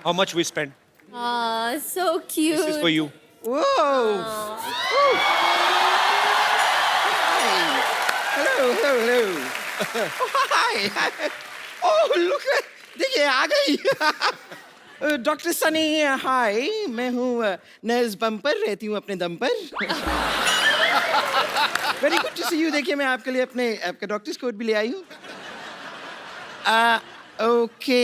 How much we spent? So cute. This is for you. Whoa! Hello. Oh, hi. Oh, look. देखिए आ गई। Doctor Sunny हाय, मैं हूँ nurse bumper, रहती हूँ अपने दम पर। Very good to see you. देखिए मैं आपके लिए आपका डॉक्टर्स कोट भी ले आई हूँ। ओके,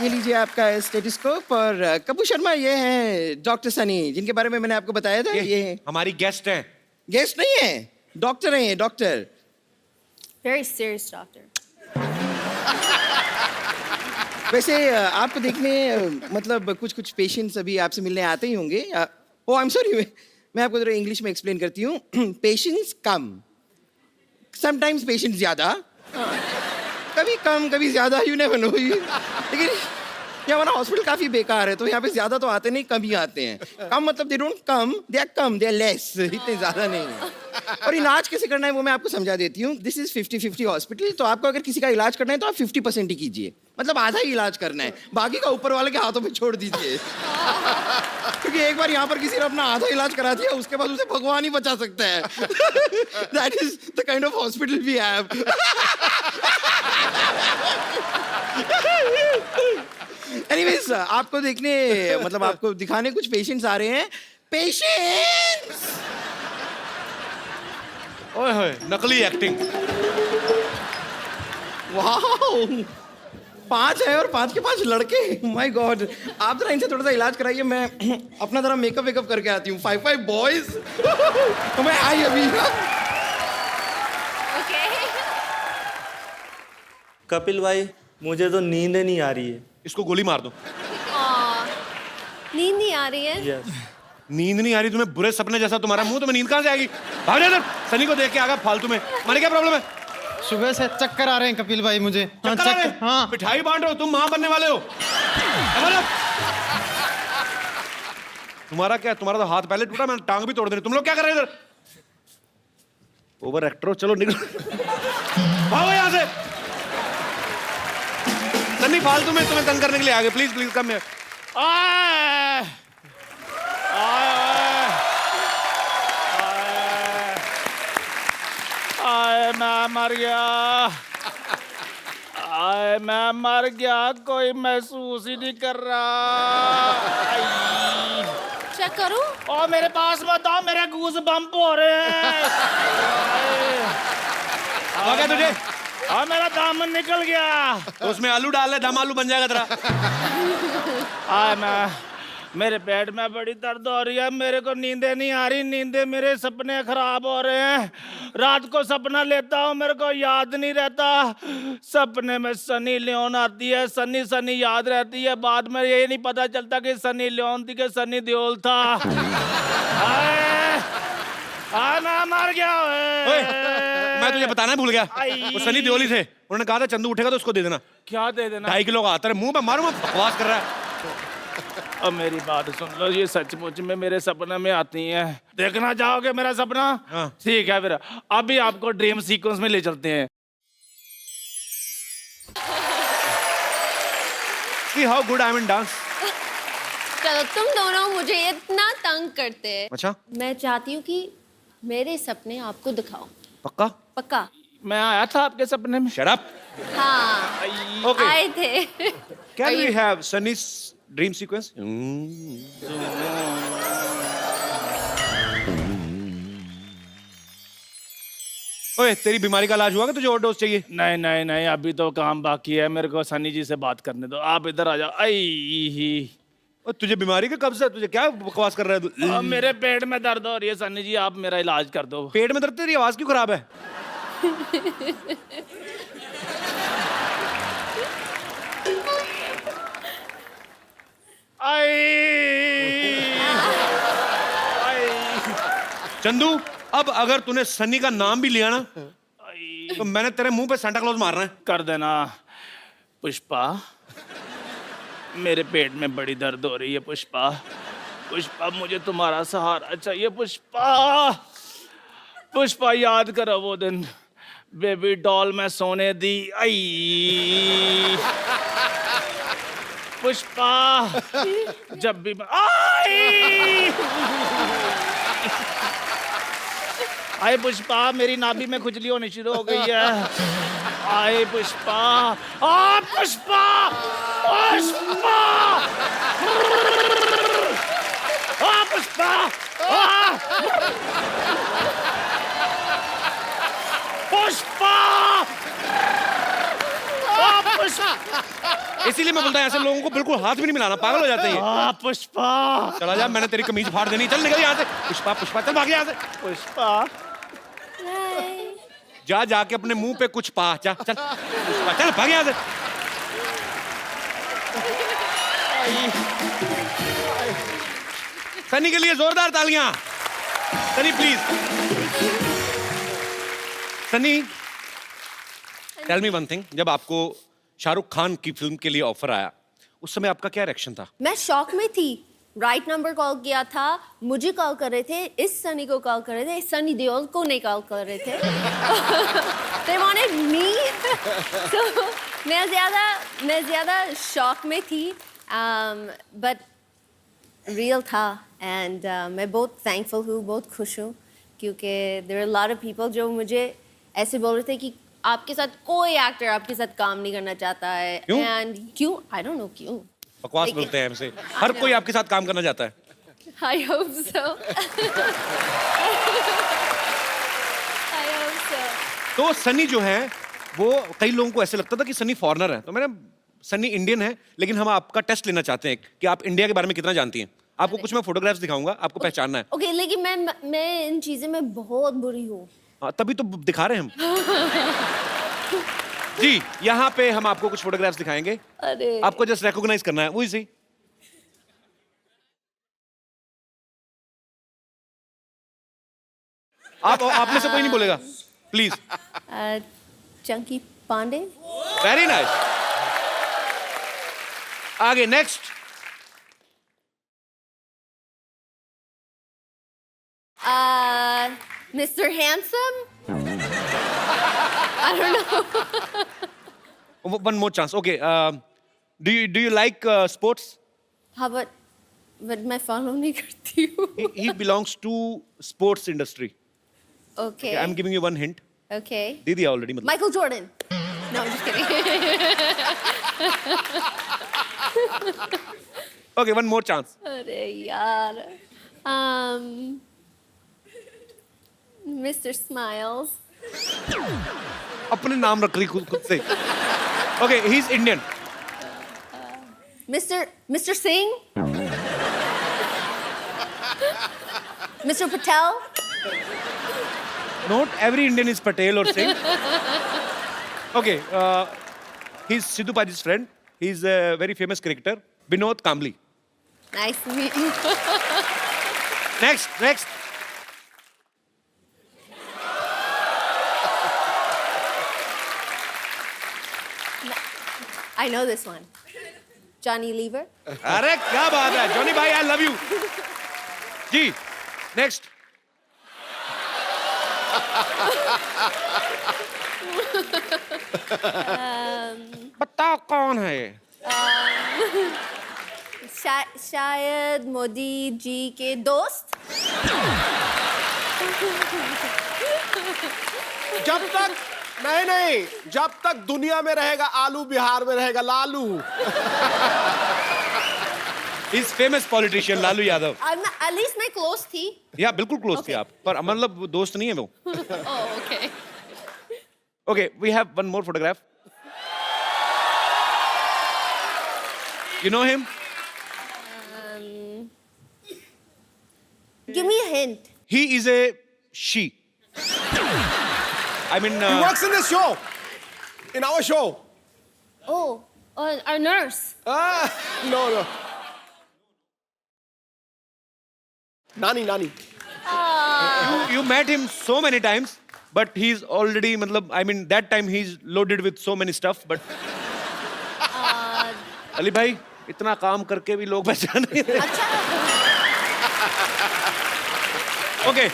ये लीजिए आपका स्टेथोस्कोप। और कपूर शर्मा ये हैं डॉक्टर सनी, जिनके बारे में मैंने आपको बताया था। ये हमारी गेस्ट हैं। गेस्ट नहीं है, डॉक्टर हैं ये, डॉक्टर। Very serious doctor. वैसे आपको देखने मतलब कुछ पेशेंट्स अभी आपसे मिलने आते ही होंगे। ओ आई एम सॉरी, मैं आपको जरा इंग्लिश में एक्सप्लेन करती हूँ। पेशेंट्स कम, समटाइम्स पेशेंट्स ज़्यादा, कभी कम कभी ज़्यादा, यू नेवर नो। लेकिन ये हमारा हॉस्पिटल काफ़ी बेकार है, तो यहाँ पे ज़्यादा तो आते नहीं, कम ही आते हैं। कम मतलब they don't come, they are less, इतने ज़्यादा नहीं है। और इलाज कैसे करना है वो मैं आपको समझा देती हूँ। This is 50-50 hospital. तो आपको अगर किसी का इलाज करना है तो आप 50% ही कीजिए, मतलब आधा ही इलाज करना है, बाकी का ऊपर वाले के हाथों पे छोड़ दीजिए। क्योंकि एक बार यहाँ पर किसी ने अपना आधा इलाज करा दिया, उसके बाद उसे भगवान ही बचा सकता है। That is the kind of hospital we have. Anyways, आपको देखने मतलब आपको दिखाने कुछ पेशेंट्स आ रहे हैं। पेशेंट्स! ओए होए, नकली एक्टिंग। वाओ, 5 है और 5 के 5 लड़के। माय गॉड, आप जरा इनसे थोड़ा सा इलाज कराइए, मैं अपना जरा मेकअप वेकअप करके आती हूँ। 5 बॉयज। तो मैं आई अभी। Okay. कपिल भाई, मुझे तो नींद नहीं आ रही है। इसको गोली मार दो। नींद नहीं आ रही है? यस। नींद नहीं आ रही तुम्हें? बुरे सपने जैसा तुम्हारा मुंह, तुम्हें नींद कहाँ से आएगी? भाग जा इधर। सनी को देख के आ गया फालतू में। माने क्या प्रॉब्लम है? सुबह से चक्कर आ रहे हैं कपिल भाई मुझे। चक्कर आ रहे हैं? हाँ। मिठाई बांट रहे हो तुम, माँ बनने वाले हो। तुम्हारा क्या? तुम्हारा तो हाथ पहले टूटा, मैंने टांग भी तोड़ दी। तुम लोग क्या कर रहे हो इधर? ओवर एक्टर हो, चलो निकलो। भागो यहाँ से। सन्नी फालतू में तुम्हें तंग करने के लिए आ गए। Please please come here. आए मैं मर गया। आए मैं मर गया, कोई महसूस ही नहीं कर रहा। चेक करूं? और मेरे पास मत आओ, मेरे गूज बम्प हो रहे हैं। आ गया तुझे? हाँ, मेरा दामन निकल गया। तो उसमें आलू डाल ले, दम आलू बन जाएगा तेरा। आए मेरे पेट में बड़ी दर्द हो रही है, मेरे को नींदें नहीं आ रही, नींदें मेरे सपने खराब हो रहे हैं। रात को सपना लेता हूँ, मेरे को याद नहीं रहता। सपने में सनी लियोन आती है, सनी सनी याद रहती है, बाद में ये नहीं पता चलता कि सनी लियोन थी कि सनी देओल था। मैं मर गया। मैं तुझे बताना भूल गया, वो सनी देओल ही थे। उन्होंने कहा था चंदू उठेगा तो उसको दे देना। क्या दे देना? 2.5 किलो का आता है। मुंह पे मारूंगा, बकवास कर रहा है। अब मेरी बात सुन लो, ये सचमुच में मेरे सपने में आती हैं। देखना चाहोगे मेरा सपना? हाँ। ठीक है, फिर अभी आपको ड्रीम सीक्वेंस में ले चलते हैं। See how good I am in dance. चलो, तुम दोनों मुझे इतना तंग करते हैं। अच्छा, मैं चाहती हूँ कि मेरे सपने आपको दिखाओ। पक्का? पक्का? मैं आया था आपके सपने में। Shut up. हाँ, Okay. आए थे। Can we have Sunny's dream sequence? ओए, तेरी बीमारी का इलाज हुआ कि तुझे और डोज चाहिए? नहीं नहीं नहीं, अभी तो काम बाकी है, मेरे को सनी जी से बात करने दो। आप इधर आ जाओ। और तुझे बीमारी का कब से? तुझे क्या बकवास कर रहा है तू? अब मेरे पेट में दर्द हो रही है, सनी जी आप मेरा इलाज कर दो। पेट में दर्द? तेरी आवाज क्यों खराब है? चंदू, अब अगर तूने सन्नी का नाम भी लिया ना तो मैंने तेरे मुंह पे सांता क्लॉज मारना है। कर देना। पुष्पा, मेरे पेट में बड़ी दर्द हो रही है। पुष्पा, पुष्पा मुझे तुम्हारा सहारा चाहिए। पुष्पा, पुष्पा याद करो वो दिन बेबी डॉल में सोने दी। आई पुष्पा जब भी आई आए पुष्पा, मेरी नाभि में खुजली होनी शुरू हो गई है। आए पुष्पा, आ पुष्पा, पुष्पा, आ पुष्पा, आ पुष्पा, आ पुष्पा। इसीलिए मैं बोलता हूँ ऐसे लोगों को बिल्कुल हाथ भी नहीं मिलाना, पागल हो जाते हैं। आ पुष्पा, चला जा, मैंने तेरी कमीज फाड़ देनी, चल निकल यहाँ से। पुष्पा पुष्पा चल भाग यहाँ से। पुष्पा। जा जाके अपने मुंह पे कुछ पा, जा चल पुष्पा चल भाग यहाँ से। सनी के लिए जोरदार तालियां। Sunny please. Sunny tell me one thing, जब आपको शाहरुख खान की फिल्म के लिए ऑफर आया उस समय आपका क्या रिएक्शन था? मैं शॉक में थी। राइट नंबर कॉल किया था, मुझे कॉल कर रहे थे, इस सनी को कॉल कर रहे थे, इस सनी देओल को नहीं कॉल कर रहे थे। They wanted me. So, मैं ज़्यादा शॉक में थी, but रियल था, and मैं बहुत थैंकफुल हूँ, बहुत खुश हूँ, क्योंकि there are a lot of people जो मुझे ऐसे बोल रहे थे कि आपके साथ कोई एक्टर आपके साथ काम नहीं करना चाहता है। क्यों? And क्यों? I don't know क्यों। बकवास लेकिन- बोलते हैं हमसे, हर कोई आपके साथ काम करना चाहता है। I hope so. I hope so. तो सनी जो है वो कई लोगों को ऐसे लगता था कि सनी फॉरेनर है, तो मैंने सनी इंडियन है, लेकिन हम आपका टेस्ट लेना चाहते हैं कि आप इंडिया के बारे में कितना जानती हैं। आपको कुछ मैं फोटोग्राफ्स दिखाऊंगा, आपको पहचानना है। Okay, लेकिन मैं इन चीजें में बहुत बुरी हूँ। हाँ, तभी तो दिखा रहे हैं हम। जी, यहाँ पे हम आपको कुछ फोटोग्राफ्स दिखाएंगे, अरे आपको जस्ट रिकॉग्नाइज करना है, वही सी। आप में से कोई नहीं बोलेगा, please. Chunky Pandey. Very nice. आगे next. Mr. Handsome? I don't know. One more chance. Okay. Do you like sports? हाँ, but मैं follow नहीं करती हूँ। He belongs to sports industry. Okay. I'm giving you one hint. Okay. दे दिया already मतलब। Michael Jordan. No, I'm just kidding. Okay, one more chance. अरे यार। Mr. Smiles. अपने नाम रख रही खुद से। Okay, he's Indian. Mr. Singh. Mr. Patel. Not every Indian is Patel or Singh. Okay, he's Sidhu Paji's friend. He's a very famous cricketer, Binod Kambli. Nice to meet you. Next. I know this one. Johnny Lever. अरे क्या बात है, Johnny भाई, I love you. Ji, next. बताओ कौन है ये? शायद मोदी जी के दोस्त। जब तक नहीं, जब तक दुनिया में रहेगा आलू, बिहार में रहेगा Lalu. He's famous politician Lalu Yadav. At least मैं close थी। या बिल्कुल क्लोज थी Okay. आप, पर मतलब दोस्त नहीं है वो। Oh, okay. Okay, we have one more photograph. You know him? Give me a hint. He is a she. I mean, He works in this show, in our show. Oh, our nurse. No. Nani. you met him so many times, but he's already, मतलब, I mean, that time he's loaded with so many stuff, but. Ali भाई, इतना काम करके भी लोग पहचान नहीं रहे। Okay.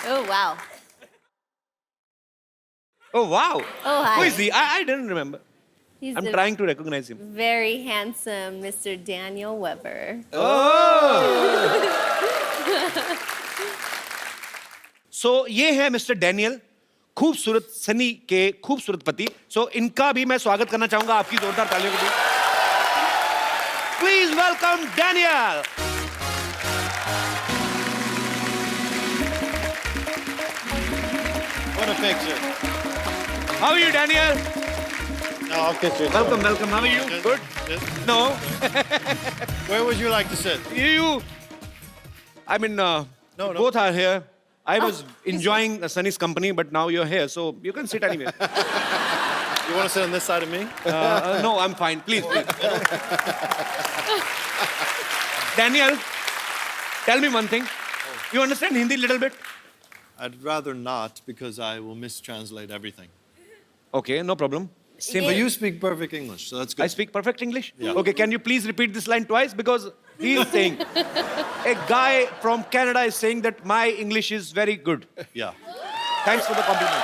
Oh, wow. Oh wow. Oh, hi. Who is he? I didn't remember. He's I'm the trying to recognize him. very handsome Mr. Daniel Weber. So ये है मिस्टर डैनियल, खूबसूरत सनी के खूबसूरत पति. So इनका भी मैं स्वागत करना चाहूंगा आपकी जोरदार तालियों के बीच. Please welcome Daniel. What a picture. How are you, Daniel? No, I'll kiss you. Welcome, welcome. How are you? Yes, Good. yes. No, Where would you like to sit? you. I mean, no. both are here. I was enjoying Sunny's company, but now you're here, so you can sit anywhere. You want to sit on this side of me? No, I'm fine. Please, please. Daniel, tell me one thing. You understand Hindi a little bit? I'd rather not because I will mistranslate everything. Okay, no problem. Same. But you speak perfect English, so that's good. I speak perfect English? Yeah. Okay, can you please repeat this line twice? Because he is saying, a guy from Canada is saying that my English is very good. Yeah. Thanks for the compliment.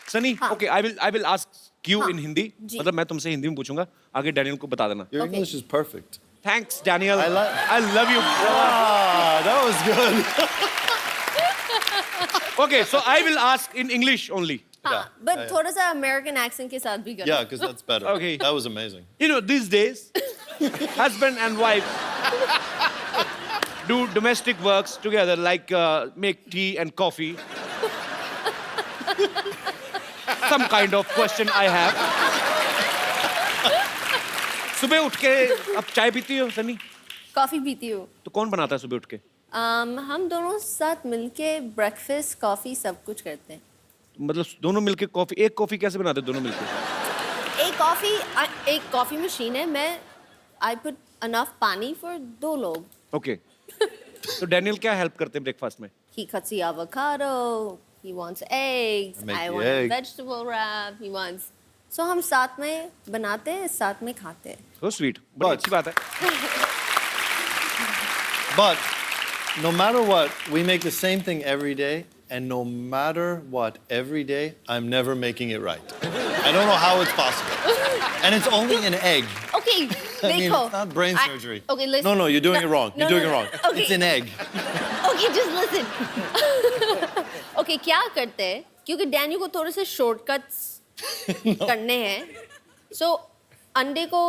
Sunny, okay, I will ask you in Hindi. जी. मतलब मैं तुमसे हिंदी में पूछूंगा. आगे Daniel को बता देना. Your Okay. English is perfect. Thanks, Daniel. I I love you. Ah, that was good. Okay, so I will ask in English only. हाँ, but थोड़ा सा American accent के साथ भी करना. Yeah, because that's better. Okay. That was amazing. You know, these days, husband and wife do domestic works together, like make tea and coffee. Some kind of question I have. सुबह उठ के अब चाय पीती हो सनी? कॉफी पीती हूँ. तो कौन बनाता है सुबह उठ के? हम दोनों साथ मिलके ब्रेकफास्ट कॉफी सब कुछ करते हैं. मतलब दोनों मिलके कॉफी, एक कॉफी कैसे बनाते हैं दोनों मिलके? एक कॉफी मशीन है. मैं आई पुट अनफ पानी फॉर 2 लोग. ओके. तो डैनियल क्या हेल्प करते हैं ब्रेकफास्ट में? He cuts the avocado. He wants eggs. I make I the want a egg. vegetable wrap. He wants. So हम साथ में बनाते हैं, साथ में खाते हैं. So sweet. बड़ी But- अच्छी बात है. But no matter what, we make the same thing every day. And no matter what, every day, I'm never making it right. I don't know how it's possible. And it's only an egg. Okay, I mean, देखो. it's not brain surgery. Okay, listen. No, you're doing it wrong. You're doing it wrong. Okay. It's an egg. Okay, just listen. Okay, क्या करते हैं? क्योंकि Daniel को थोड़े से shortcuts करने हैं. So अंडे को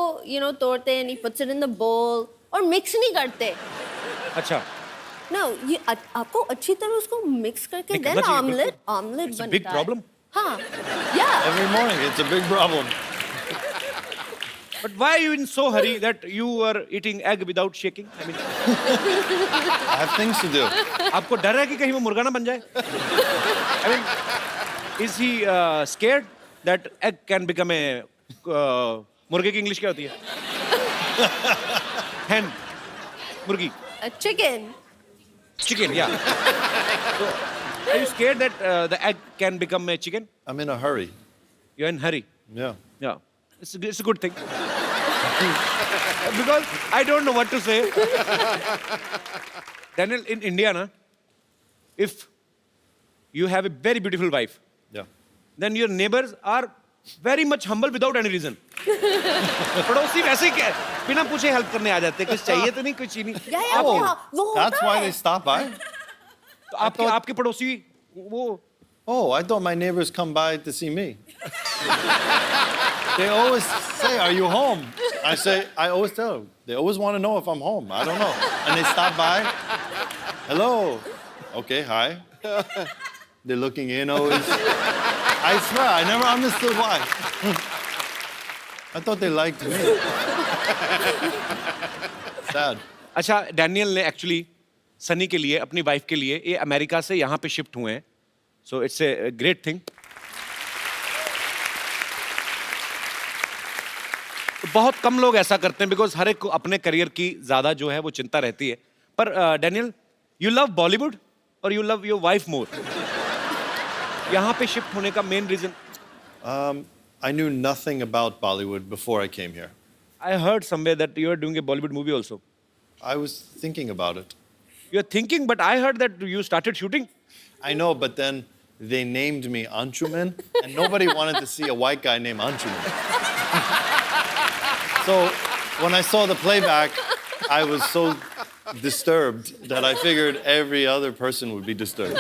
तोड़ते हैं, he puts it in the bowl और मिक्स नहीं करते. अच्छा. No, ये आपको अच्छी तरह उसको मिक्स करके नहीं, देन करना चाहिए, ऑमलेट बिल्कुल. बनता It's a है. big problem. हाँ, yeah. Every morning, it's a big problem. But why are you in so hurry that you were eating egg without shaking? I mean, I have things to do. आपको डर है कि कहीं वो मुर्गा ना बन जाए? I mean, is he scared that egg can become a मुर्गे की इंग्लिश क्या होती है? Hen, मुर्गी, A chicken. chicken, yeah. So, are you scared that the egg can become a chicken? I'm in a hurry. You're in hurry. Yeah. Yeah, it's a good thing. Because I don't know what to say. Daniel, in India, na, if you have a very beautiful wife, Yeah. then your neighbors are very much humble without any reason. पड़ोसी वैसे ही क्या बिना पूछे help करने आ जाते हैं, कुछ चाहिए तो नहीं, कुछ ही नहीं. या या Oh, वो होता that's why है. they stop by? तो आपके पड़ोसी वो Oh, I thought my neighbors come by to see me. They always say, "Are you home?" I always tell them. They always want to know if I'm home. I don't know. And they stop by. Hello. Okay, hi. They're looking in always. I swear, I never understood why. I thought they liked me. Sad. अच्छा Daniel ने actually Sunny के लिए अपनी wife के लिए ये America से यहाँ पे शिफ्ट हुए हैं. So it's a great thing. बहुत कम लोग ऐसा करते हैं बिकॉज हर एक को अपने करियर की ज्यादा जो है वो चिंता रहती है. पर डैनियल, यू लव बॉलीवुड और you love your wife more. यहाँ पे शिफ्ट होने का main reason? I knew nothing about Bollywood before I came here. I heard somewhere that you are doing a Bollywood movie also. I was thinking about it. You are thinking, but I heard that you started shooting. I know, but then they named me Anshuman, and nobody wanted to see a white guy named Anshuman. So when I saw the playback, I was so disturbed that I figured every other person would be disturbed.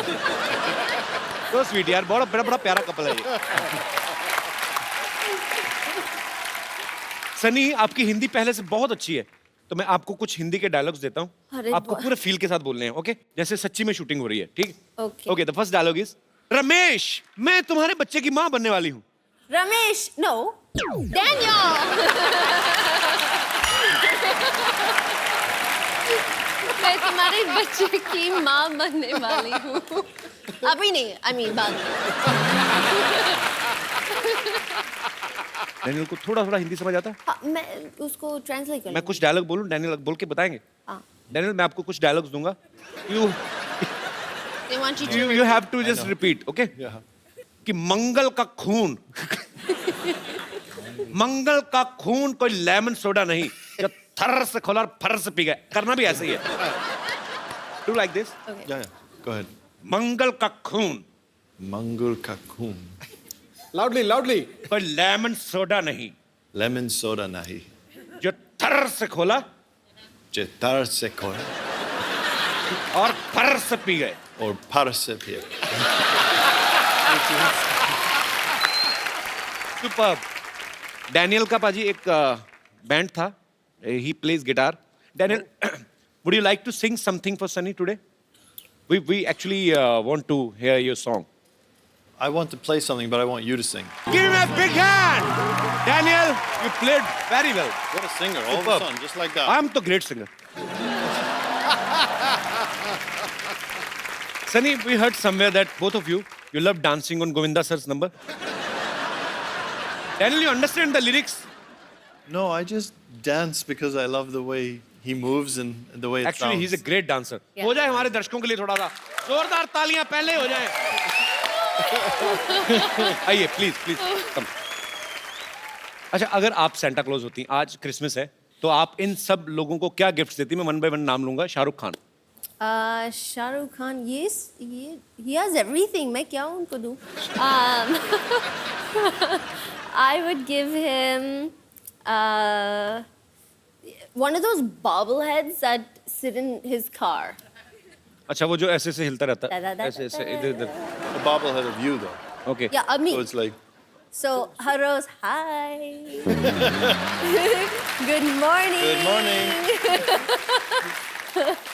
So sweet यार, बड़ा बड़ा बड़ा प्यारा couple है ये। सनी, आपकी हिंदी पहले से बहुत अच्छी है, तो मैं आपको कुछ हिंदी के डायलॉग्स देता हूँ। अरे आपको पूरे फील के साथ बोलने हैं, ओके? जैसे सच्ची में शूटिंग हो रही है, ठीक? Okay. Okay, the first dialogue is Ramesh, मैं तुम्हारे बच्चे की माँ बनने वाली हूँ। Ramesh, no, Daniel. मैं तुम्हारे बच्चे की माँ बनने वाली हूँ। अभी नहीं, I mean बाद में। डैनियल को थोड़ा थोड़ा हिंदी समझ आता है? हाँ, मैं उसको ट्रांसलेट कर मैं कुछ डायलॉग बोलूं, डैनियल बोल के बताएंगे? हाँ। डैनियल, मैं आपको कुछ डायलॉग्स दूंगा, you They want you to you have to just repeat, okay? Yeah. कि मंगल का खून मंगल का खून कोई लेमन सोडा नहीं जो थर से खोला और फर से पी गए। करना भी ऐसे ही है। Do like this? Okay. Yeah, go ahead. मंगल का खून Mangul Kakun. Loudly, loudly. कोई लेमन सोडा नहीं Lemon soda nahi. जो थर से खोला Chetar sekor. और फर से पी गए। Or parsepia. सुपर्ब। डैनियल का पाजी एक बैंड था, he plays guitar. Daniel, would you like to sing something for Sunny today? We actually want to hear your song. I want to play something, but I want you to sing. Give him a big hand. Daniel, you played very well. What a singer, all of a Superb. sudden, just like that. I'm the great singer. Sunny, we heard somewhere that both of you love dancing on Govinda sir's number. Daniel, you understand the lyrics? No, I just dance because I love the way he moves and the way it Actually, sounds. he's a great dancer. Yeah. हो जाए हमारे दर्शकों के लिए थोड़ा सा जोरदार तालियां पहले हो जाए। आइए, प्लीज प्लीज कम। अच्छा, अगर आप सेंटा क्लॉज होती, आज क्रिसमस है, तो आप इन सब लोगों को क्या गिफ्ट देती? मैं वन बाय वन नाम लूंगा। शाहरुख खान। शाहरुख खान, ये he has everything. मैं क्या उनको दूँ? I would give him one of those bobbleheads that sit in his car. अच्छा, वो जो ऐसे ऐसे हिलता रहता है, Da-da-da-da-da. ऐसे ऐसे इधर इधर। A bobblehead of you, though. Okay. Yeah, of me. So it's like, So, Haros, hi. Good morning. good morning.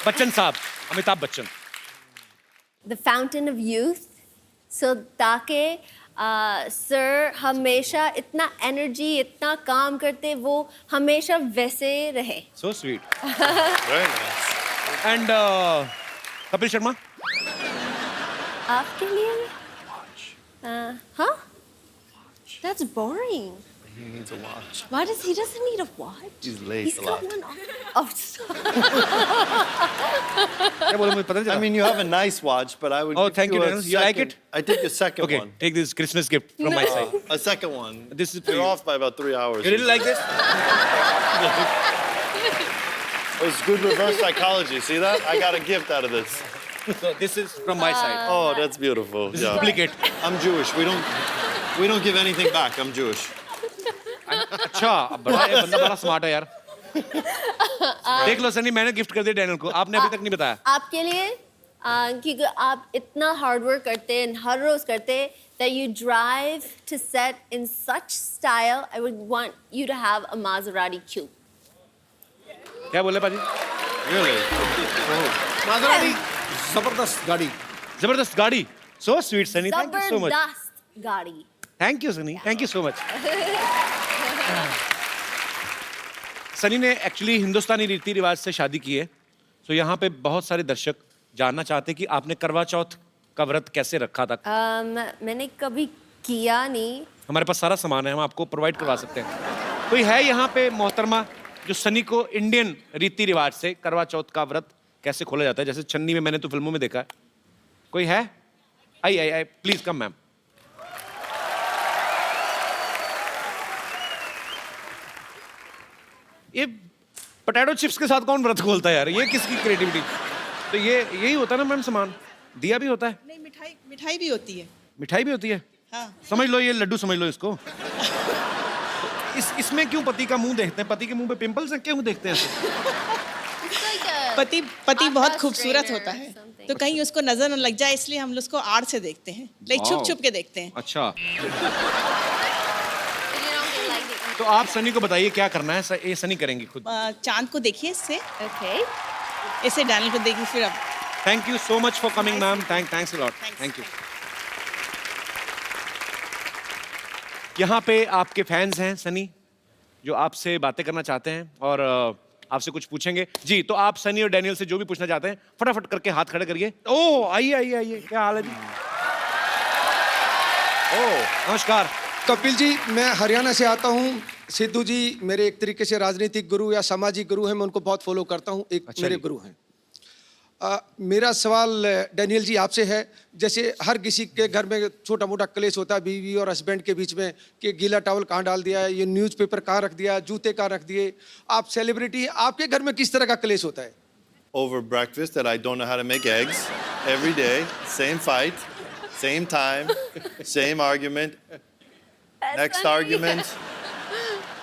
Bachchan साहब, Amitabh Bachchan. The fountain of youth. So, ताकि सर हमेशा इतना एनर्जी, इतना काम करते, वो हमेशा वैसे रहे। So sweet. Very nice. And Kapil Sharma. आपके लिए? Huh? That's boring. He needs a watch. Why does he doesn't need a watch? He's late He's a got lot. one on. Oh, stop. क्या बोले, मुझे पता नहीं I चला। mean, you have a nice watch, but I would. Oh, give thank you, a Daniel. You like second- it? I take a second Okay, one. take this Christmas gift from my side. A second one. This is for You're you. off by about 3 hours. You really like this? Oh, it's good reverse psychology. See that? I got a gift out of this. So this is from my side. Oh, that's beautiful. This is Yeah. duplicate. I'm Jewish. We don't give anything back. I'm Jewish. अच्छा, अब बड़ा ये बंदा बड़ा smart है यार। देख लो सनी, मैंने गिफ्ट कर दिया डैनियल को, आपने अभी तक नहीं बताया। आपके लिए क्योंकि आप इतना हार्ड वर्क करते हैं, हर रोज करते हैं, that you drive to set in such style, I would want you to have a Maserati coupe. क्या बोले पाजी? Really? माजराती जबरदस्त गाड़ी। जबरदस्त गाड़ी। So sweet, Sunny. Thank you so much. जबरदस्त गाड़ी। Thank you, Sunny. Thank you so much. Sunny ने एक्चुअली हिंदुस्तानी रीति रिवाज से शादी की है, तो यहाँ पे बहुत सारे दर्शक जानना चाहते हैं कि आपने करवा चौथ का व्रत कैसे रखा था। मैंने कभी किया नहीं। हमारे पास सारा सामान है, हम आपको प्रोवाइड करवा सकते हैं। कोई है यहाँ पे मोहतरमा जो सनी को इंडियन रीति रिवाज से करवा चौथ का व्रत कैसे खोला जाता है, जैसे चन्नी में मैंने तो फिल्मों में देखा है। कोई है? आई प्लीज कम मैम। ये पोटैटो चिप्स के साथ कौन व्रत खोलता है यार? ये किसकी क्रिएटिविटी? तो ये यही होता है ना मैम, सामान दिया भी होता है। नहीं, मिठाई मिठाई भी होती है। मिठाई भी होती है? हाँ। समझ लो ये लड्डू समझ लो इसको। इसमें क्यों पति का मुंह देखते हैं? पति के मुंह पे पिंपल्स हैं, क्यों देखते हैं ऐसे? पति बहुत खूबसूरत होता है, तो कहीं उसको नजर न लग जाए, इसलिए हम लोग उसको आड़ से देखते हैं, लाइक छुप छुप के देखते हैं। अच्छा। तो आप सनी को बताइए क्या करना है। ये सनी करेंगी खुद। चांद को देखिए इससे, Okay. इसे डैनियल को देखिए, फिर अब thank you so much for coming ma'am. Thanks a lot. Thank you. यहाँ पे आपके फैंस हैं सनी, जो आपसे बातें करना चाहते हैं और आपसे कुछ पूछेंगे। जी, तो आप सनी और डैनियल से जो भी पूछना चाहते हैं फटाफट करके हाथ खड़े करिए। ओह, आइए आइए आइए, क्या हाल है जी? ओह, नमस्कार। कपिल जी, मैं हरियाणा से आता हूँ। सिद्धू जी मेरे एक तरीके से राजनीतिक गुरु या सामाजिक गुरु हैं, मैं उनको बहुत फॉलो करता हूँ, एक अच्छा मेरे जी। गुरु हैं। मेरा सवाल डैनियल जी आपसे है, जैसे हर किसी के घर में छोटा मोटा क्लेश होता है बीवी और हस्बैंड के बीच में, कि गीला टॉवल कहाँ डाल दिया है, ये न्यूज़पेपर कहाँ रख दिया, जूते कहाँ रख दिए। आप सेलिब्रिटी हैं, आपके घर में किस तरह का क्लेश होता है? Over breakfast that I don't know how to make eggs every day, same fight, same time, same argument. Next argument.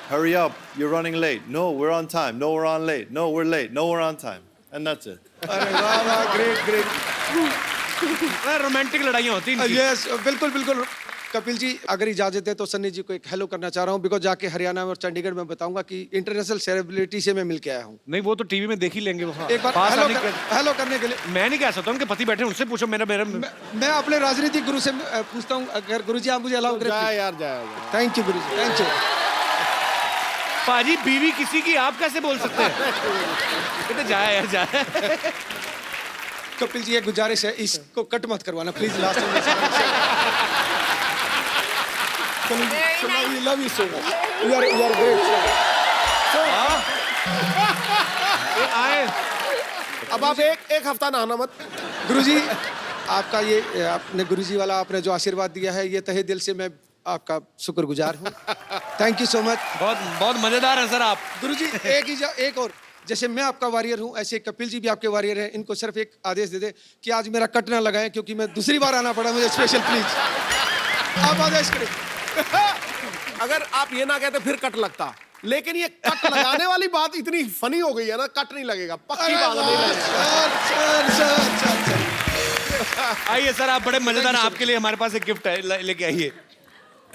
Hurry up, you're running late. No, we're on time. No, we're on late. No, we're late. No, we're on time. And that's it. अरे वाह वाह, great great. Romantic लड़ाइयाँ होती हैं इनकी। Yes, बिल्कुल बिल्कुल। कपिल जी अगर इजाजत है तो सन्नी जी को एक हेलो करना चाह रहा हूँ, बिकॉज जाके हरियाणा और चंडीगढ़ में बताऊंगा कि इंटरनेशनल सेलिब्रिटी से मैं मिल के आया हूँ। नहीं, वो तो टीवी में देख ही लेंगे। एक बार पास हेलो आने के- हेलो करने के लिए मैं नहीं कह सकता, उनके पति बैठे हैं, उनसे पूछो। मेरा मैं अपने राजनीतिक गुरु से पूछता हूँ, अगर गुरु जी आप मुझे अलाउ करें। जाए यार, जाए। Thank you Guru ji, thank you. पाजी, बीवी किसी की आप कैसे बोल सकते हैं? कहते जाए यार, जाए। कपिल जी एक गुजारिश है, इसको कट मत करवाना प्लीज। लास्ट में love you so much, you are great. आए। अब आप एक हफ्ता नहाना मत। गुरुजी आपका ये आपने गुरुजी वाला आपने जो आशीर्वाद दिया है, ये तहे दिल से मैं आपका शुक्रगुजार हूँ। Thank you so much. बहुत बहुत मजेदार है सर आप। गुरुजी एक और, जैसे मैं आपका वॉरियर हूँ, ऐसे कपिल जी भी आपके वॉरियर हैं। इनको सिर्फ एक आदेश दे दे कि आज मेरा कट ना लगाएं, क्योंकि मैं दूसरी बार आना पड़ा मुझे स्पेशल, प्लीज आप आदेश करें। अगर आप ये ना कहते फिर कट लगता, लेकिन ये कट लगाने वाली बात इतनी फनी हो गई है ना, कट नहीं लगेगा, पक्की बात नहीं लगेगा। सर आइए सर, आप बड़े मजेदार हैं। आपके लिए हमारे पास एक गिफ्ट है, लेके आइए।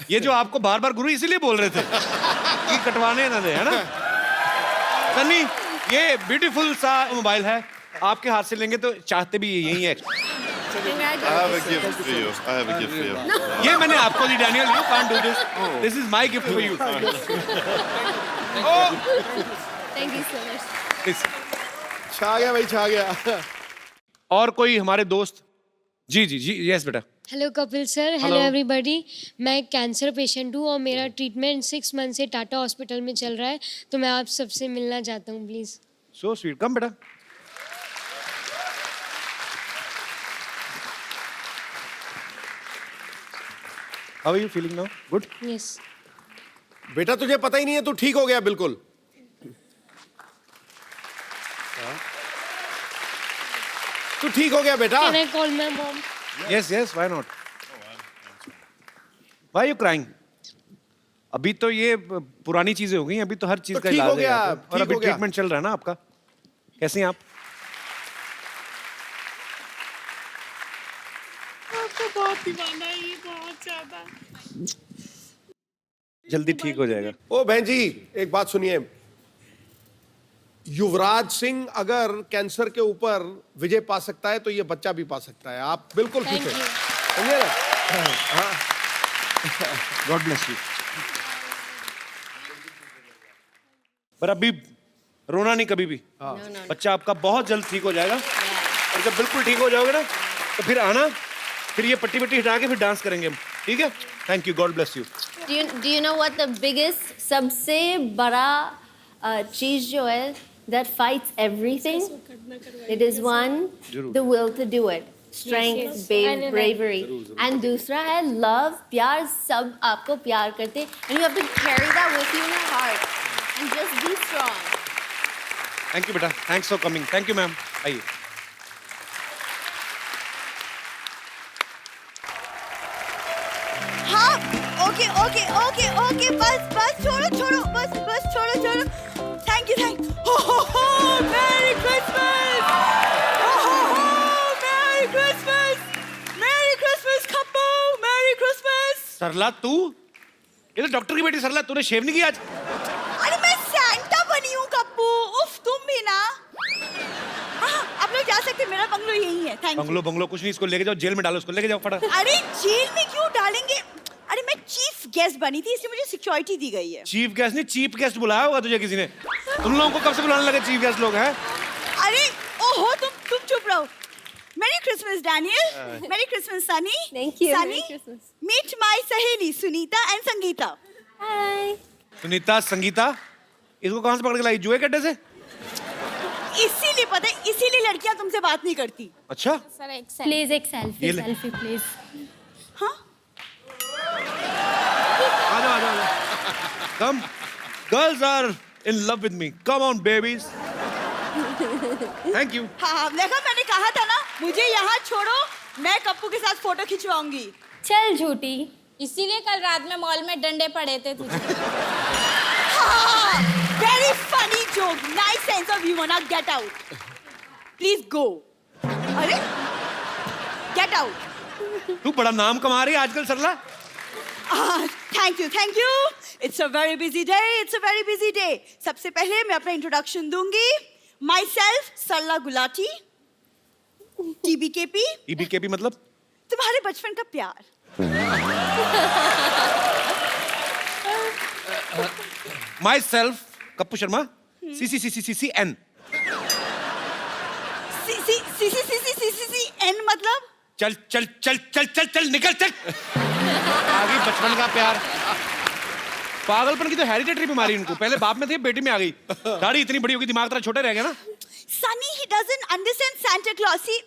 ये जो आपको बार बार गुरु इसीलिए बोल रहे थे कि कटवाने ना दे, है ना सन्नी? ये ब्यूटीफुल सा मोबाइल है, आपके हाथ से लेंगे तो चाहते भी यही है। I have a gift for you. I have a gift for you. ये मैंने आपको दी, Daniel. You can't do this. This is my gift for you. Thank you so much. छा गया भाई, छा गया। और कोई हमारे दोस्त? जी जी जी, यस बेटा। Hello Kapil sir, hello everybody. मैं एक कैंसर पेशेंट हूँ और मेरा ट्रीटमेंट 6 मंथ से टाटा हॉस्पिटल में चल रहा है, तो मैं आप सबसे मिलना चाहता हूँ प्लीज़। सो स्वीट, कम बेटा। How are you feeling now? Good? Yes. बेटा तुझे पता ही नहीं है, तू ठीक हो गया बिल्कुल। तू ठीक हो गया बेटा। Can I call my mom? Yes yes, why not? Why you crying? अभी तो ये पुरानी चीजें हो गई, अभी तो हर चीज तो का ठीक हो इलाज है गया, यहाँ पे। और ठीक अभी हो गया। ट्रीटमेंट चल रहा है ना आपका। कैसे हैं आप? बहुत दीवाना है ये, बहुत ज्यादा। जल्दी ठीक हो जाएगा। ओ बहन जी, एक बात सुनिए। युवराज सिंह अगर कैंसर के ऊपर विजय पा सकता है, तो ये बच्चा भी पा सकता है। आप बिल्कुल ठीक थैंक है, यू। समझे ना? God bless you. पर अभी रोना नहीं कभी भी। बच्चा आपका बहुत जल्द ठीक हो जाएगा। और जब बिल्कुल ठीक हो जाओगे ना, तो फिर आना, फिर ये पट्टी पट्टी हटा के फिर डांस करेंगे हम, ठीक है? Thank you, God bless you. Do you know what the biggest, सबसे बड़ा चीज जो है that fights everything? It is one, the will to do it. Strength, Yes, yes. I know that. bravery. And दूसरा है love, प्यार। सब आपको प्यार करते, and you have to carry that with you in your heart and just be strong. Thank you बेटा, thanks for coming. Thank you ma'am. आइए। Okay okay okay okay बस छोड़ो छोड़ो बस छोड़ो thank you merry Christmas Kappu merry Christmas. Sarla तू, ये तो डॉक्टर की बेटी सरला, तूने शेव नहीं किया आज? अरे मैं सैंटा बनी हूँ कप्पू, उफ तुम भी ना। हाँ, आप लोग जा सकते हैं, मेरा बंगलो यही है। Thank you. बंगलो कुछ नहीं, इसको लेके जाओ जेल में डालो, इसको लेके जाओ फटाफट। अरे जेल में क्यों डालेंगे? अरे मैं चीफ गेस्ट बनी थी, इसलिए मुझे सिक्योरिटी दी गई है। चीफ गेस्ट नहीं, चीफ गेस्ट बुलाया होगा तुझे किसी ने। तुम लोगों को कब से बुलाने लगे चीफ गेस्ट लोग हैं? अरे ओहो तुम चुप रहो। Merry Christmas Daniel, merry Christmas Sunny. Thank you. Sunny, Merry Christmas. Meet my सहेली सुनीता एंड संगीता। हाय। सुनीता, संगीता, इसको कहाँ से पकड़ के लाई? जुए के अड्डे से? इसीलिए पता है, इसीलिए लड़कियां तुमसे बात नहीं करती। अच्छा, प्लीज एक सेल्फी ये ले। Selfie please. हाँ आ जाओ। Come, girls are in love with me. Come on, babies. Thank you. हाँ देखा, मैंने कहा था ना, मुझे यहाँ छोड़ो, मैं कप्पू के साथ फोटो खिंचवाऊंगी। चल झूठी। इसीलिए कल रात में मॉल में डंडे पड़े थे तुझे। Very funny joke, nice sense of humour. Now get out please go. अरे गेट आउट। तू बड़ा नाम कमा रही है आजकल Sarla. Thank you it's a very busy day. सबसे पहले मैं अपना इंट्रोडक्शन दूंगी। Myself Sarla Gulati, TBKP। TBKP मतलब? तुम्हारे बचपन का प्यार। Myself, Kappu Sharma, CCCCCN। CCCCCN मतलब? चल निकल चल। आगे बचपन का प्यार। पागलपन की तो हेरिडिटरी बीमारी इनको, पहले बाप में थी बेटी में आ गई। दाढ़ी इतनी बड़ी होगी, दिमाग तेरा छोटे रह गया ना। Sunny, he doesn't understand Santa Claus. See,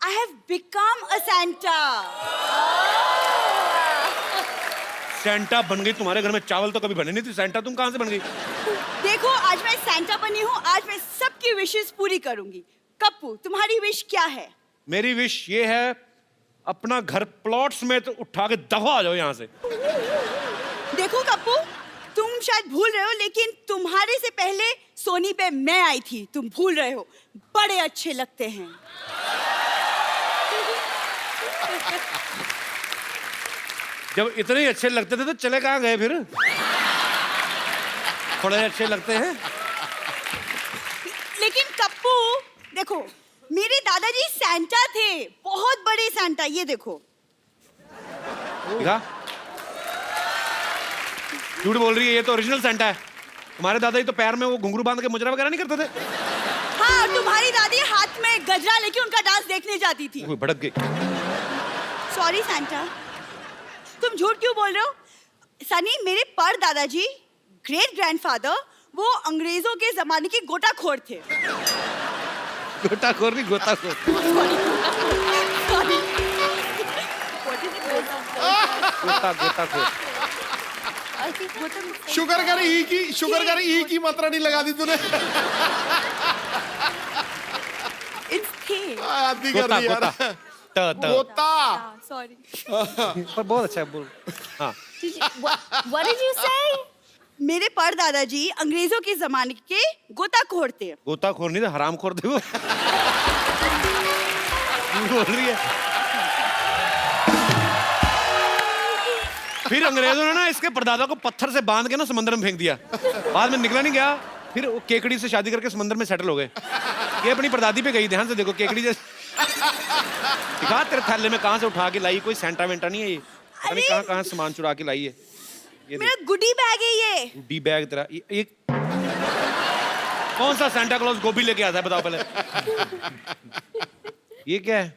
I have become a Santa. Santa बन गई? तुम्हारे घर में चावल तो कभी बने नहीं थे, सेंटा तुम कहाँ से बन गई? देखो आज मैं सैंटा बनी हूँ, आज मैं सबकी विशेस पूरी करूंगी। कप्पू तुम्हारी विश क्या है? मेरी विश ये है, अपना घर प्लॉट्स में तो उठा के दफा आ जाओ यहाँ से। देखो कप्पू, तुम शायद भूल रहे हो, लेकिन तुम्हारे से पहले सोनी पे मैं आई थी। तुम भूल रहे हो, बड़े अच्छे लगते हैं। जब इतने ही अच्छे लगते थे तो चले कहाँ गए फिर? थोड़े अच्छे लगते हैं। लेकिन कप्पू देखो, मेरे दादाजी सैंटा थे, बहुत बड़े सैंटा। ये देखो। देखा? झूठ बोल रही है, ये तो ओरिजिनल सैंटा है। तुम्हारे दादाजी तो पैर में वो घुंघरू बांध के मुजरा वगैरह नहीं करते थे? हाँ, तुम्हारी दादी हाथ में गजरा लेके उनका डांस देखने जाती थी। वो भड़क गई। सॉरी सैंटा, तुम झूठ क्यों बोल रहे हो? सनी, मेरे पर दादाजी, ग्रेट ग्रैंडफादर, वो अंग्रेजों के जमाने के गोताखोर थे। गोताखोर नहीं, गोताखोर। गोताखोर। शुगर कर ई की मात्रा नहीं लगा दी तूने। आदि कर दी यार। गोता। सॉरी। पर बहुत अच्छा है, बोल। हाँ। What did you say? मेरे पर दादाजी अंग्रेजों के जमाने के गोताखोर थे। गोताखोर नहीं था, हरामखोर थे वो। बोल रही है। फिर अंग्रेजों ने ना इसके परदादा को पत्थर से बांध के ना समंदर में फेंक दिया। बाद में निकला नहीं गया, फिर वो केकड़ी से शादी करके समंदर में सेटल हो गए। ये अपनी परदादी पे गई, ध्यान से देखो, केकड़ी जैसे। दिखा तेरे थैले में कहाँ से उठा के लाई, कोई सेंटा वेंटा नहीं है ये। पता नहीं कहाँ सामान चुरा के लाई है। ये मेरा गुडी बैग है ये। गुडी बैग तेरा? ये कौन सा सेंटा क्लॉज गोभी लेके आता है, बताओ पहले। ये क्या है?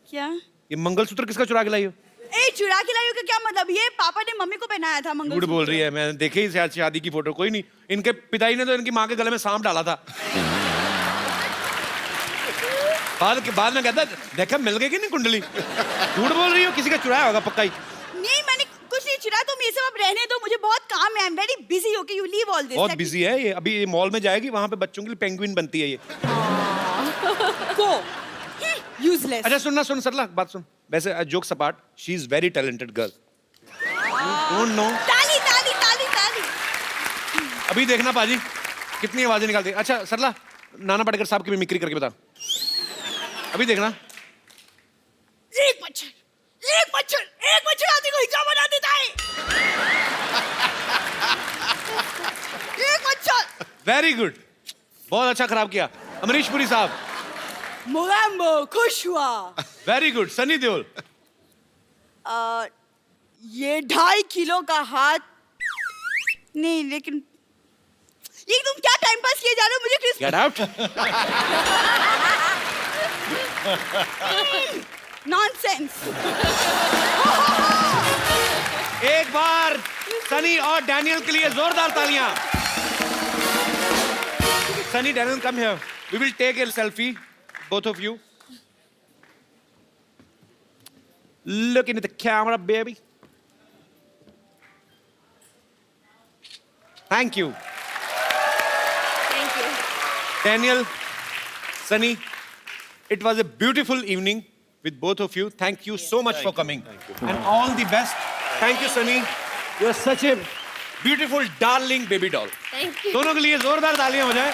क्या? ये मंगलसूत्र किसका चुरा के लाई हो? ए, चुरा के लाई हो का क्या मतलब? ये पापा ने मम्मी को पहनाया था मंगलसूत्र। झूठ बोल रही है, मैंने देखे ही शादी की फोटो। कोई नहीं, इनके पिताजी ने तो इनकी माँ के गले में सांप डाला था। बाद में कहता देखा मिल गई कि नहीं कुंडली। झूठ बोल रही हो, किसी का चुराया होगा पक्का ही। नहीं, मैंने कुछ नहीं चुराया। तुम ये सब अब रहने दो, मुझे बहुत काम है। I am very busy. Okay, you leave all this. बहुत बिजी है ये। अभी ये मॉल में जाएगी, वहां पे बच्चों के लिए पेंगुइन बनती है ये। गो यूजलेस। अच्छा सुन सरला, बात सुन। वैसे जोक सपाट, she is very talented girl. Don't know. ताली ताली ताली ताली। अभी देखना पाजी कितनी आवाजें निकालती है। अच्छा सरला, नाना पाटेकर साहब की मिमिक्री करके बता। अभी देखना। एक मच्छर आदमी को हिजड़ा बना देता है। एक मच्छर। वेरी गुड, बहुत अच्छा खराब किया। अमरीश पुरी साहब। मोगैम्बो खुश हुआ। Very good. सनी देओल। ये 2.5 किलो का हाथ नहीं, लेकिन ये तुम क्या टाइम पास किए जा रहे हो? मुझे क्रिस गेट आउट। नॉनसेंस। एक बार सनी और डैनियल के लिए जोरदार तालियां। Sunny, Daniel, come here, we will take a selfie, both of you. Looking at the camera, baby. Thank you. Thank you. Daniel, Sunny, it was a beautiful evening with both of you. Thank you so much for coming. And all the best. Thank you, Sunny. You are such a beautiful, darling baby doll. Thank you. दोनों के लिए जोरदार तालियां हो जाए।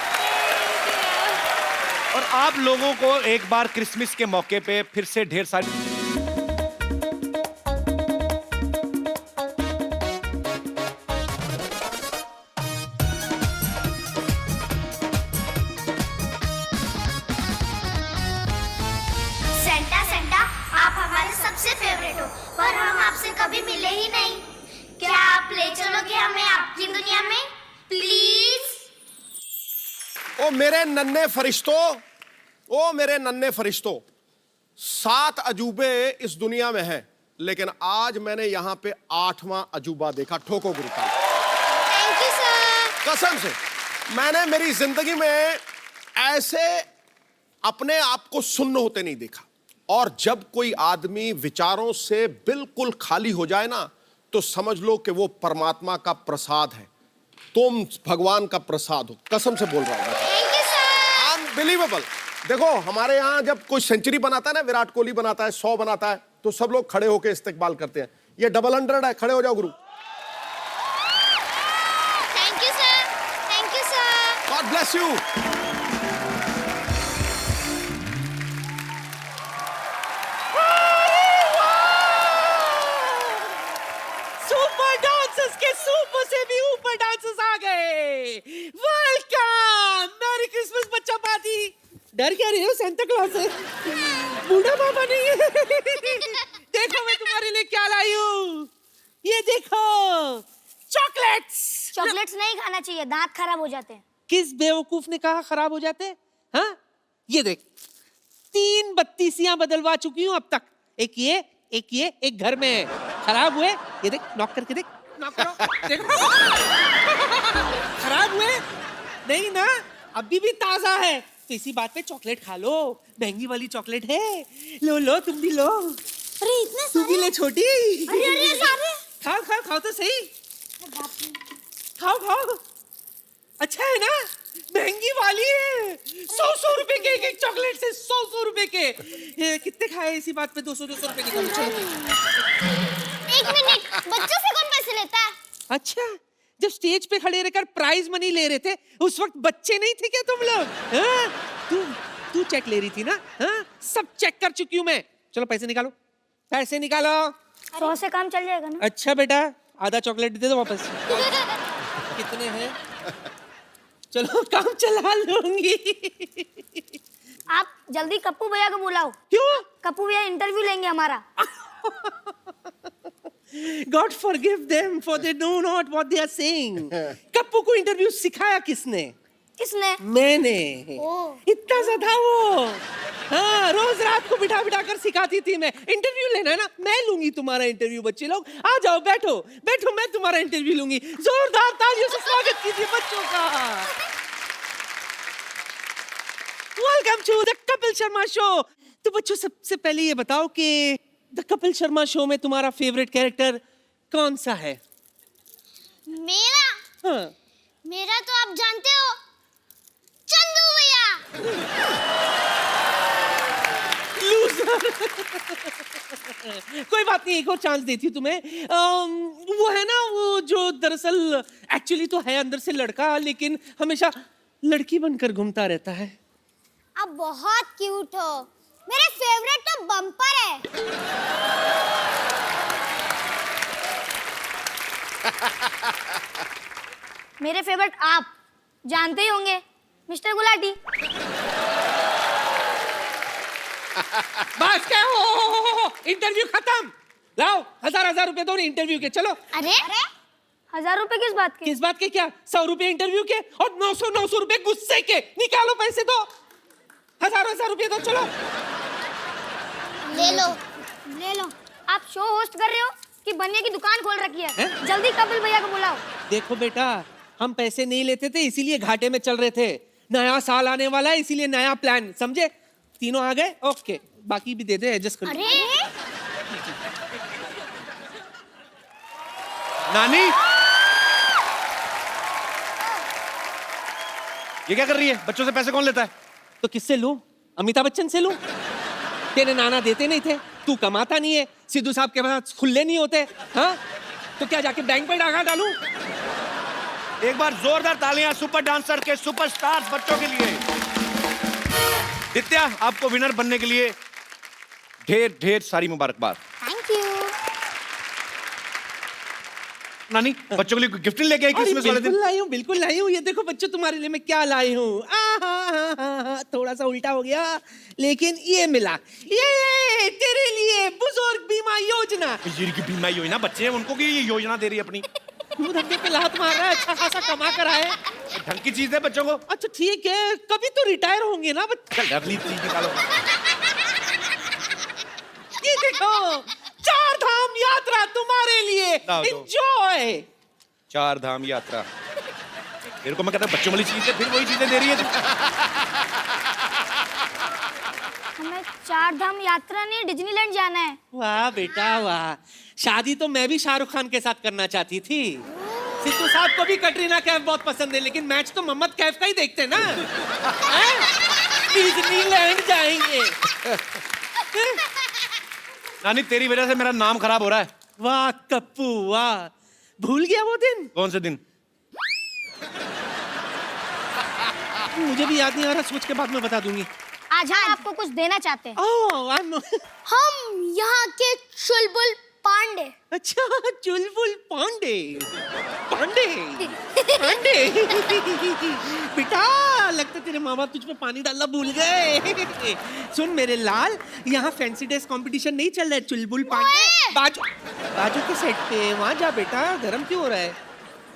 और आप लोगों को एक बार क्रिसमस के मौके पे फिर से ढेर सारी सेंटा सेंटा, आप हमारे सबसे फेवरेट हो, पर हम आपसे कभी मिले ही नहीं। क्या आप ले चलोगे हमें आपकी दुनिया में, प्लीज? ओ मेरे नन्हे फरिश्तों, ओ मेरे नन्हे फरिश्तों, 7 अजूबे इस दुनिया में हैं, लेकिन आज मैंने यहाँ पे 8वां अजूबा देखा। ठोको गुरु का। Thank you sir. कसम से मैंने मेरी जिंदगी में ऐसे अपने आप को सुन्न होते नहीं देखा। और जब कोई आदमी विचारों से बिल्कुल खाली हो जाए ना, तो समझ लो कि वो परमात्मा का प्रसाद है। तुम भगवान का प्रसाद हो, कसम से बोल रहा हूं। Thank you sir. अनबिलीवेबल। देखो हमारे यहाँ जब कोई सेंचुरी बनाता है ना, विराट कोहली बनाता है, 100 बनाता है, तो सब लोग खड़े होकर इस्तेकबाल करते हैं। ये डबल 100 है, खड़े हो जाओ गुरु। Thank you sir. Thank you sir. God bless you. Super dancers के सुपर से भी ऊपर डांसर्स आ गए। वेलकम, मैरी क्रिसमस बच्चा पार्टी। डर क्या रहे हो सेंटा क्लॉज से? बूढ़ा बाबा नहीं है। देखो मैं तुम्हारे लिए क्या लाई हूँ। ये देखो, चॉकलेट्स। चॉकलेट्स नहीं खाना चाहिए, दांत खराब हो जाते हैं। किस बेवकूफ ने कहा खराब हो जाते हैं? हाँ, ये देख, 3 बत्तीसियां बदलवा चुकी हूँ अब तक। एक ये, एक घर में है। खराब हुए, ये देख, नॉक करके देख, नॉक करो, देखो। खराब हुए नहीं ना, अभी भी ताजा है। तो इसी बात पे चॉकलेट खा लो, महंगी वाली चॉकलेट है। लो लो, तुम भी लो। अरे इतने तू भी ले छोटी। अरे सारे। खाओ खाओ खाओ तो सही। खाओ खाओ, अच्छा है ना, महंगी वाली है। 100 रुपए के एक चॉकलेट से 100 रुपए के। ये कितने खाए इसी बात पे? 200 रुपए की। एक मिनट, बच्चों से कौन पैसे लेता है? अच्छा, जब स्टेज पे खड़े रहकर प्राइज मनी ले रहे थे, उस वक्त बच्चे नहीं थे क्या तुम लोग? हाँ? तू चेक ले रही थी ना? हाँ? सब चेक कर चुकी हूँ मैं। चलो पैसे निकालो, पैसे निकालो। 100 से काम चल जाएगा ना? अच्छा बेटा, आधा चॉकलेट दे दो वापस। कितने हैं? चलो काम चला लूंगी। आप जल्दी कप्पू भैया को बुलाओ। क्यों? कप्पू भैया इंटरव्यू लेंगे हमारा। God forgive them for they know not what they are saying. Kappu को इंटरव्यू सिखाया किसने? किसने? मैंने। ओह। इतना सा था वो। हाँ, रोज रात को बिठा बिठा कर सिखाती थी मैं। इंटरव्यू लेना है ना, मैं लूंगी तुम्हारा इंटरव्यू। बच्चे लोग आ जाओ, बैठो बैठो, मैं तुम्हारा इंटरव्यू लूंगी। जोरदार तालियों से स्वागत कीजिए बच्चों का। Welcome to the Kapil Sharma show. तो बच्चों, सबसे पहले ये बताओ कि द कपिल शर्मा शो में तुम्हारा फेवरेट कैरेक्टर कौन सा है? मेरा? हाँ। मेरा तो आप जानते हो, चंदू भैया। लूजर। कोई बात नहीं, एक और चांस देती हूँ तुम्हें। वो है ना, वो जो दरअसल एक्चुअली तो है अंदर से लड़का, लेकिन हमेशा लड़की बनकर घूमता रहता है। आप बहुत क्यूट हो, मेरे फेवरेट तो बम्पर है। मेरे फेवरेट आप जानते ही होंगे, मिस्टर गुलाटी। बस क्या हो, इंटरव्यू खत्म। लाओ 1000 रुपए दो इंटरव्यू के, चलो। अरे 1000 रुपए किस बात के? किस बात के क्या, 100 रुपए इंटरव्यू के और 900 रुपए गुस्से के। निकालो पैसे दो, 1000 रुपए दो, चलो। ले लो। आप शो होस्ट कर रहे हो कि बनिया की दुकान खोल रखी है? जल्दी कपिल भैया को बुलाओ। देखो बेटा, हम पैसे नहीं लेते थे, इसीलिए घाटे में चल रहे थे। नया साल आने वाला है, इसीलिए नया प्लान, समझे? तीनों आ गए, ओके, बाकी भी दे दे, एडजस्ट कर। अरे नानी, ये क्या कर रही है? बच्चों से पैसे कौन लेता है? तो किससे लूं? अमिताभ बच्चन से लूं? तेरे नाना देते नहीं थे, तू कमाता नहीं है, सिद्धू साहब के पास खुले नहीं होते, हाँ? तो क्या जाके बैंक पे डाका डालूं? एक बार जोरदार तालियां सुपर डांसर के सुपरस्टार्स बच्चों के लिए। दित्या, आपको विनर बनने के लिए ढेर ढेर सारी मुबारकबाद। Thank you. नानी, बच्चों के लिए गिफ्ट लेके आई क्रिसमस वाले दिन? बिल्कुल लाई हूँ। ये देखो बच्चों, तुम्हारे लिए मैं क्या लाई हूँ। थोड़ा सा उल्टा हो गया, लेकिन ये मिला। ये तेरे लिए बुजुर्ग बीमा योजना। बुजुर्ग बीमा योजना, बच्चे हैं उनको की ये योजना दे रही है अपनी। तू धक्के पे लात मार रहा है, अच्छा खासा कमा कर आए। ढंग की चीज है बच्चों को। अच्छा ठीक है, कभी तो रिटायर होंगे ना। चल अगली चीज निकालो। ये देखो, 4 धाम यात्रा तुम्हारे लिए, एंजॉय। 4 धाम यात्रा, मेरे को मैं कहता बच्चों वाली चीज है, फिर वही चीजें दे रही है तू। हमें 4 धाम यात्रा नहीं, डिज्नीलैंड जाना है। वाह बेटा वाह, शादी तो मैं भी शाहरुख खान के साथ करना चाहती थी। सिद्धू साहब को भी कटरीना कैफ बहुत पसंद है, लेकिन मैच तो मोहम्मद कैफ का ही देखते ना। डिज्नीलैंड जाएंगे। नानी, तेरी वजह से मेरा नाम खराब हो रहा है। वाह कप्पू वाह, भूल गया वो दिन। कौन से दिन? मुझे भी याद नहीं आ रहा, सोच के बाद में बता दूंगी। आज हम आपको कुछ देना चाहते हैं। हम यहाँ के चुलबुल पांडे। अच्छा, चुलबुल पांडे। पांडे बेटा, लगता तेरे माँ बाप तुझ पे पानी डालना भूल गए। सुन मेरे लाल, यहाँ फैंसी ड्रेस कंपटीशन नहीं चल रहा है। चुलबुल पांडे बाजू के सेट पे, वहाँ जा बेटा, गरम क्यों हो रहा है?